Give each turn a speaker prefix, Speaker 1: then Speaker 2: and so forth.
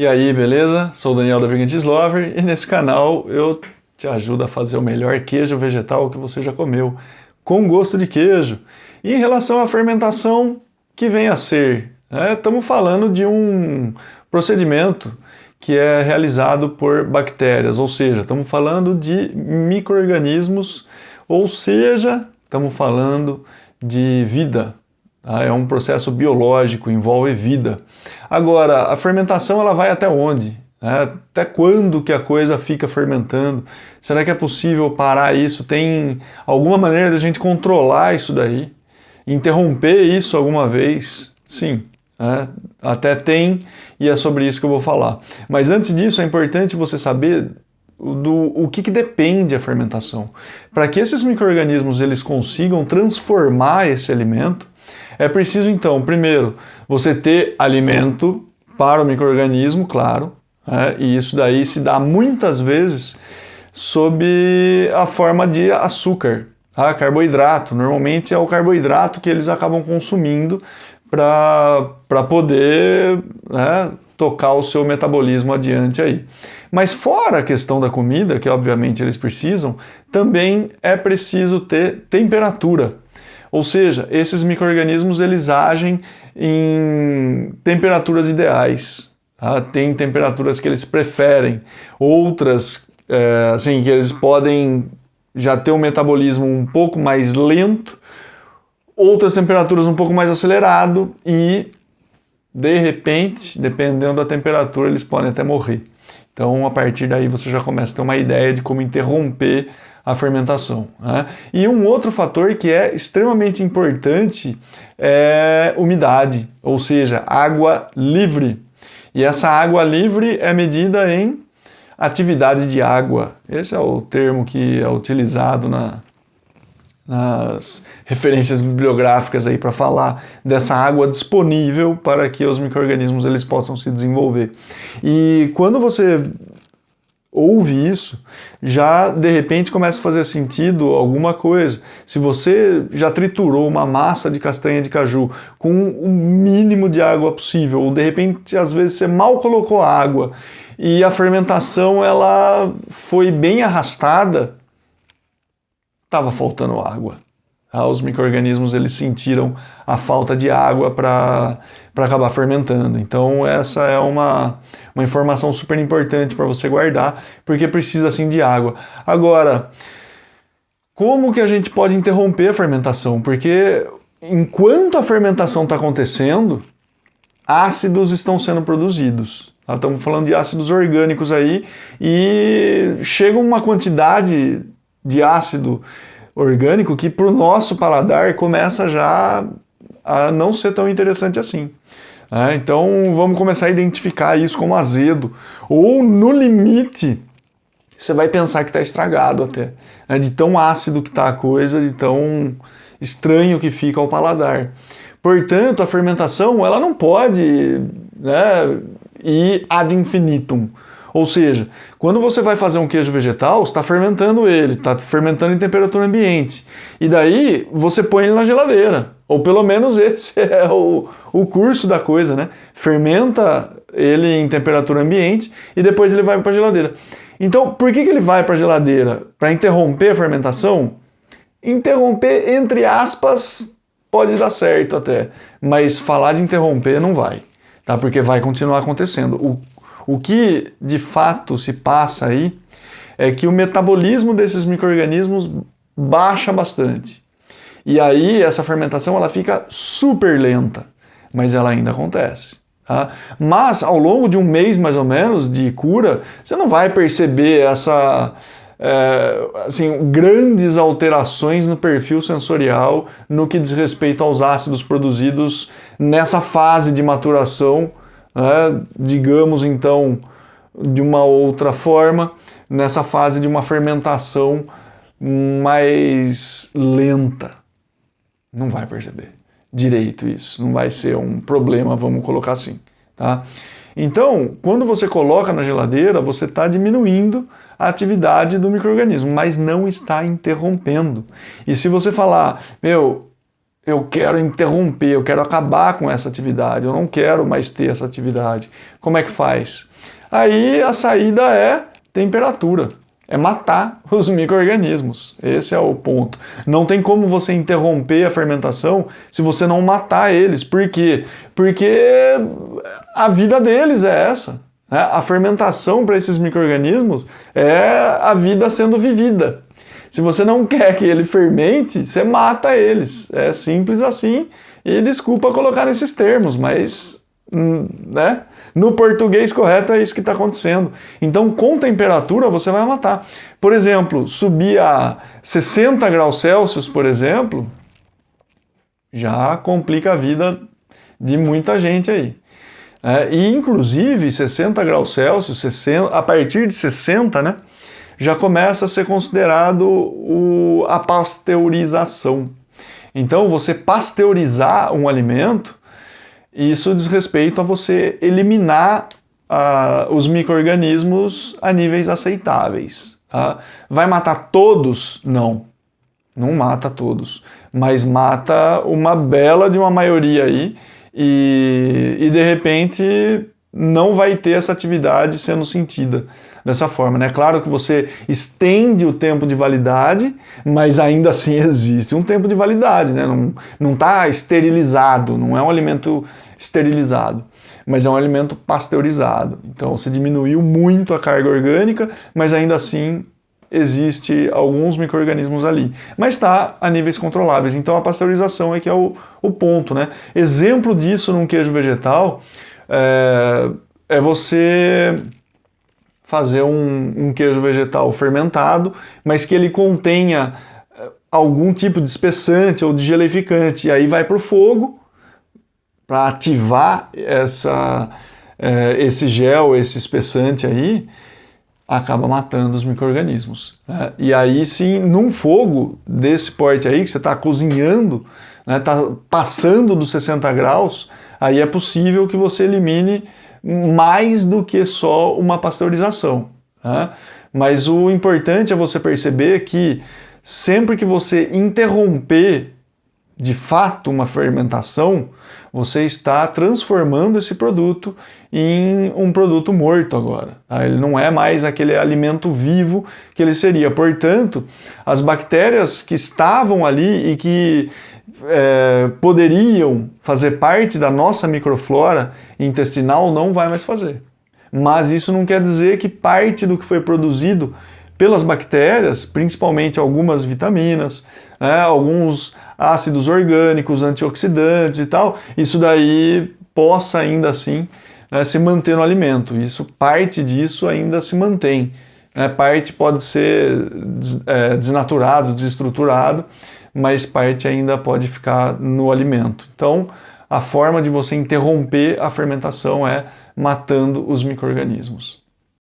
Speaker 1: E aí, beleza? Sou o Daniel da Vegan Lover e nesse canal eu te ajudo a fazer o melhor queijo vegetal que você já comeu, com gosto de queijo. E em relação à fermentação, que vem a ser? Estamos falando de um procedimento que é realizado por bactérias, ou seja, estamos falando de micro-organismos, ou seja, estamos falando de vida. É um processo biológico, envolve vida. Agora, a fermentação ela vai até onde? Até quando que a coisa fica fermentando? Será que é possível parar isso? Tem alguma maneira de a gente controlar isso daí? Interromper isso alguma vez? Sim, até tem, e é sobre isso que eu vou falar. Mas antes disso, é importante você saber o que depende a fermentação. Para que esses micro-organismos eles consigam transformar esse alimento, é preciso então, primeiro, você ter alimento para o micro-organismo, claro, e isso daí se dá muitas vezes sob a forma de açúcar, carboidrato. Normalmente é o carboidrato que eles acabam consumindo para poder tocar o seu metabolismo adiante aí. Mas fora a questão da comida, que obviamente eles precisam, também é preciso ter temperatura. Ou seja, esses micro-organismos eles agem em temperaturas ideais. Tem temperaturas que eles preferem, outras assim, que eles podem já ter um metabolismo um pouco mais lento, outras temperaturas um pouco mais acelerado e, de repente, dependendo da temperatura, eles podem até morrer. Então, a partir daí, você já começa a ter uma ideia de como interromper a fermentação. E um outro fator que é extremamente importante é umidade, ou seja, água livre. E essa água livre é medida em atividade de água. Esse é o termo que é utilizado nas referências bibliográficas aí para falar dessa água disponível para que os micro-organismos eles possam se desenvolver. E quando você ouve isso, já de repente começa a fazer sentido alguma coisa. Se você já triturou uma massa de castanha de caju com o mínimo de água possível, ou de repente às vezes você mal colocou água e a fermentação ela foi bem arrastada, estava faltando água. Os micro-organismos eles sentiram a falta de água para acabar fermentando. Então essa é uma informação super importante para você guardar, porque precisa assim de água. Agora, como que a gente pode interromper a fermentação? Porque enquanto a fermentação está acontecendo, ácidos estão sendo produzidos. Estamos falando de ácidos orgânicos aí e chega uma quantidade de ácido orgânico que para o nosso paladar começa já a não ser tão interessante assim. Então vamos começar a identificar isso como azedo, ou no limite você vai pensar que está estragado até, de tão ácido que está a coisa, de tão estranho que fica ao paladar. Portanto, a fermentação ela não pode ir ad infinitum. Ou seja, quando você vai fazer um queijo vegetal, você está fermentando ele, está fermentando em temperatura ambiente. E daí você põe ele na geladeira. Ou pelo menos esse é o curso da coisa, né? Fermenta ele em temperatura ambiente e depois ele vai para a geladeira. Então, por que ele vai para a geladeira? Para interromper a fermentação? Interromper, entre aspas, pode dar certo até. Mas falar de interromper não vai, tá? Porque vai continuar acontecendo. O que de fato se passa aí é que o metabolismo desses micro-organismos baixa bastante. E aí essa fermentação ela fica super lenta, mas ela ainda acontece. Mas ao longo de um mês mais ou menos de cura, você não vai perceber grandes alterações no perfil sensorial no que diz respeito aos ácidos produzidos nessa fase de maturação. Digamos então de uma outra forma, nessa fase de uma fermentação mais lenta. Não vai perceber direito isso, não vai ser um problema, vamos colocar assim. Tá? Então, quando você coloca na geladeira, você está diminuindo a atividade do micro-organismo, mas não está interrompendo. E se você falar, eu quero interromper, eu quero acabar com essa atividade, eu não quero mais ter essa atividade. Como é que faz? Aí a saída é temperatura, é matar os micro-organismos. Esse é o ponto. Não tem como você interromper a fermentação se você não matar eles. Por quê? Porque a vida deles é essa. A fermentação para esses micro-organismos é a vida sendo vivida. Se você não quer que ele fermente, você mata eles. É simples assim. E desculpa colocar nesses termos, mas né, no português correto é isso que está acontecendo. Então, com temperatura, você vai matar. Por exemplo, subir a 60 graus Celsius, por exemplo, já complica a vida de muita gente aí. E inclusive 60 graus Celsius, a partir de 60, né, já começa a ser considerado a pasteurização. Então, você pasteurizar um alimento, isso diz respeito a você eliminar os micro-organismos a níveis aceitáveis. Tá? Vai matar todos? Não, não mata todos, mas mata uma bela de uma maioria aí e de repente não vai ter essa atividade sendo sentida dessa forma, né? Claro que você estende o tempo de validade, mas ainda assim existe um tempo de validade, né? Não está esterilizado, não é um alimento esterilizado, mas é um alimento pasteurizado. Então você diminuiu muito a carga orgânica, mas ainda assim existe alguns micro-organismos ali, mas está a níveis controláveis. Então a pasteurização é que é o ponto, né? Exemplo disso num queijo vegetal é você fazer um queijo vegetal fermentado, mas que ele contenha algum tipo de espessante ou de geleificante, e aí vai para o fogo para ativar esse gel, esse espessante aí, acaba matando os micro-organismos. Né? E aí sim, num fogo desse porte aí, que você está cozinhando, está passando dos 60 graus, aí é possível que você elimine mais do que só uma pasteurização. Né? Mas o importante é você perceber que sempre que você interromper de fato uma fermentação, você está transformando esse produto em um produto morto agora. Tá? Ele não é mais aquele alimento vivo que ele seria. Portanto, as bactérias que estavam ali e que poderiam fazer parte da nossa microflora intestinal não vai mais fazer. Mas isso não quer dizer que parte do que foi produzido pelas bactérias, principalmente algumas vitaminas, alguns ácidos orgânicos, antioxidantes e tal, isso daí possa ainda assim se manter no alimento. Parte disso ainda se mantém. Parte pode ser desnaturado, desestruturado, mas parte ainda pode ficar no alimento. Então, a forma de você interromper a fermentação é matando os micro-organismos.